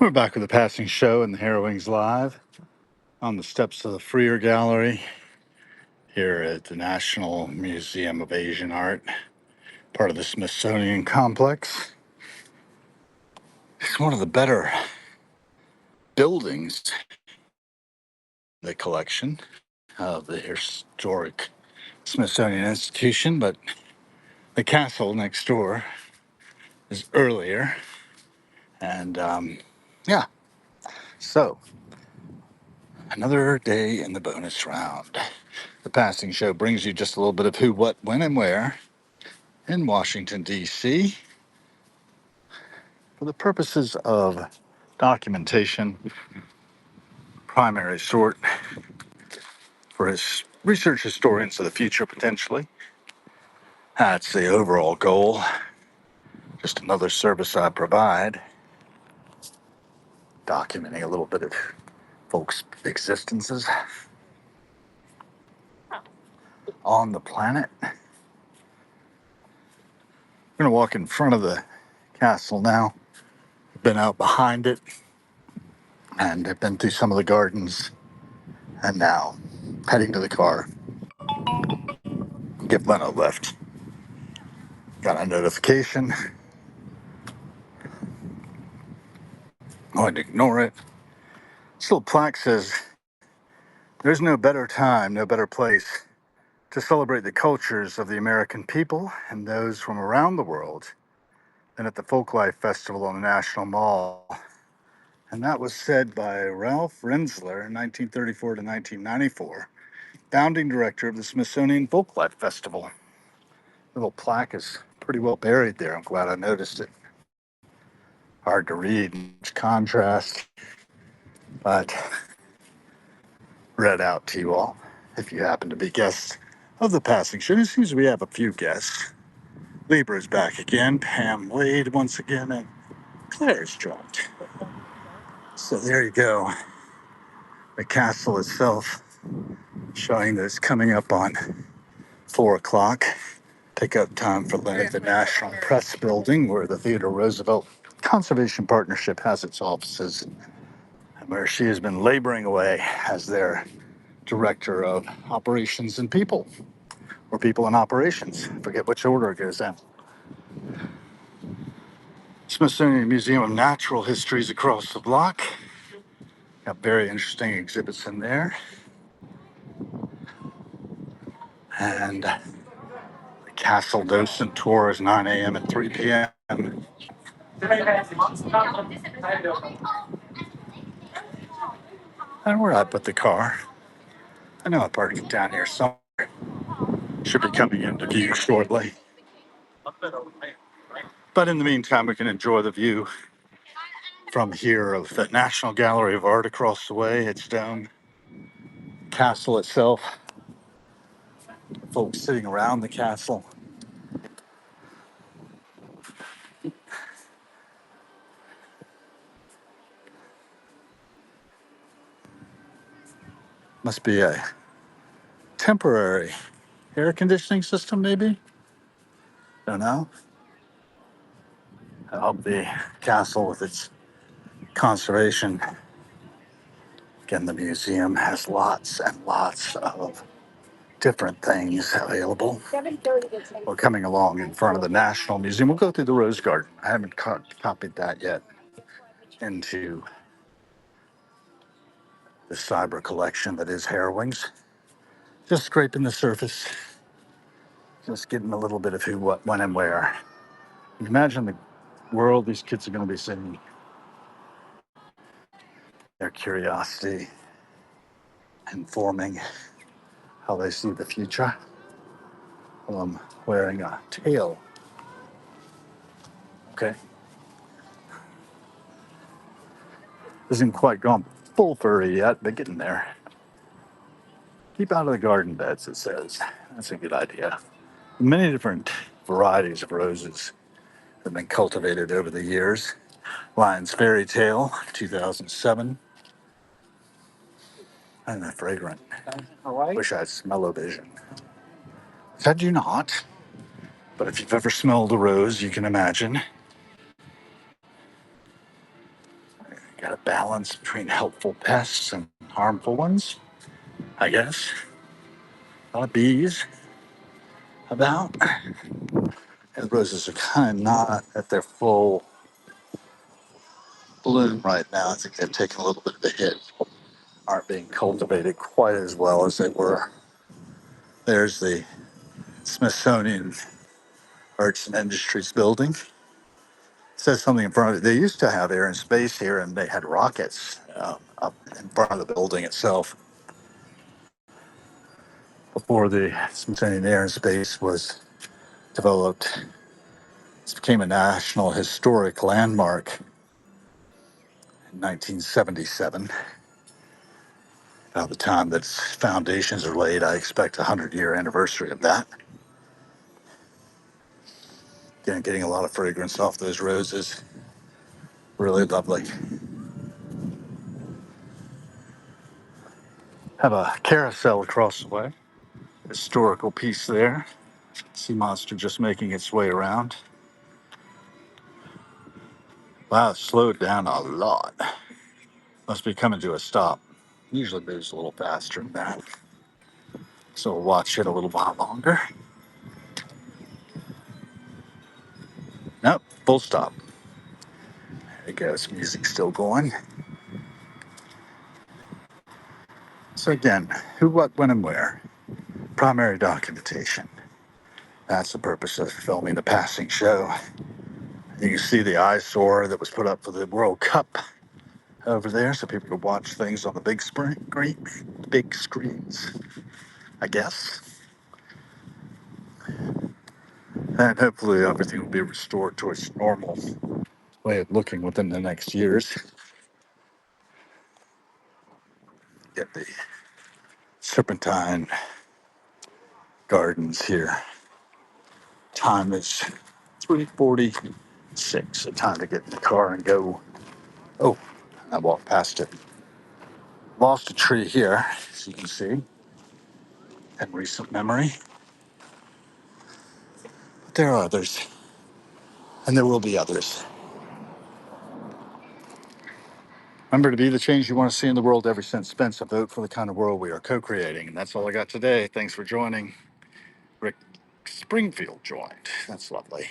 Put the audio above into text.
We're back with the passing show and the Harrowings Live on the steps of the Freer Gallery here at the National Museum of Asian Art, part of the Smithsonian Complex. It's one of the better buildings in the collection of the historic Smithsonian Institution, but the castle next door is earlier. And yeah, so another day in the bonus round. The passing show brings you just a little bit of who, what, when, and where in Washington, D.C. for the purposes of documentation, primary sort for his research historians of the future, potentially. That's the overall goal. Just another service I provide, documenting a little bit of folks' existences on the planet. We're going to walk in front of the castle now. Been out behind it and have been through some of the gardens, and now heading to the car. Get Leno left. Got a notification. Go ahead and ignore it. This little plaque says, "There's no better time, no better place to celebrate the cultures of the American people and those from around the world than at the Folklife Festival on the National Mall." And that was said by Ralph Rensler in 1934 to 1994, founding director of the Smithsonian Folklife Festival. The little plaque is pretty well buried there. I'm glad I noticed it. Hard to read, much contrast, but read out to you all if you happen to be guests of the passing show. It seems we have a few guests. Libra's back again, Pam Wade once again, and Claire's dropped. So there you go. The castle itself showing that it's coming up on 4 o'clock. Pick up time for Leonard at the National Press Building, where the Theodore Roosevelt Conservation Partnership has its offices, and where she has been laboring away as their director of operations and people, or people in operations. Forget which order it goes in. Smithsonian Museum of Natural History is across the block. Got very interesting exhibits in there. And the Castle Docent tour is 9 a.m. and 3 p.m. And where I put the car, I know I parked it down here somewhere. Should be coming into view shortly. But in the meantime, we can enjoy the view from here of the National Gallery of Art across the way, its dome, castle itself, folks sitting around the castle. Must be a temporary air conditioning system, maybe? Don't know. I hope the castle with its conservation. Again, the museum has lots and lots of different things available. We're coming along in front of the National Museum. We'll go through the Rose Garden. I haven't copied that yet into the cyber collection that is Harrowings. Just scraping the surface, just getting a little bit of who, what, when, and where. Imagine the world these kids are going to be seeing, their curiosity informing how they see the future. I'm wearing a tail. Okay. Isn't quite gone full furry yet, but getting there. Keep out of the garden beds, it says. That's a good idea. Many different varieties of roses have been cultivated over the years. Lion's Fairy Tale, 2007. And they're fragrant. Wish I had smell-o-vision. I do not. But if you've ever smelled a rose, you can imagine. Got a balance between helpful pests and harmful ones, I guess. A lot of bees about. And the roses are kind of not at their full bloom right now. I think they've taken a little bit of a hit. Aren't being cultivated quite as well as they were. There's the Smithsonian Arts and Industries building. It says something in front of it. They used to have air and space here, and they had rockets up in front of the building itself before the Smithsonian Air and Space was developed. It became a National Historic Landmark in 1977. About the time that its foundations are laid, I expect a 100-year anniversary of that. Again, getting a lot of fragrance off those roses. Really lovely. Have a carousel across the way. Historical piece there. Sea monster just making its way around. Wow, it slowed down a lot. Must be coming to a stop. Usually moves a little faster than that. So we'll watch it a little while longer. Nope, full stop. There it goes. Music still going. So again, who, what, when, and where. Primary documentation. That's the purpose of filming the passing show. You can see the eyesore that was put up for the World Cup over there, so people could watch things on the big screens, I guess. And hopefully everything will be restored to its normal way of looking within the next years. Get the Serpentine Gardens here. Time is 3:46. A time to get in the car and go. Oh, I walked past it. Lost a tree here, as you can see, in recent memory. But there are others, and there will be others. Remember, to be the change you want to see in the world, every cent spent, a vote for the kind of world we are co-creating. And that's all I got today. Thanks for joining. Rick Springfield joined. That's lovely.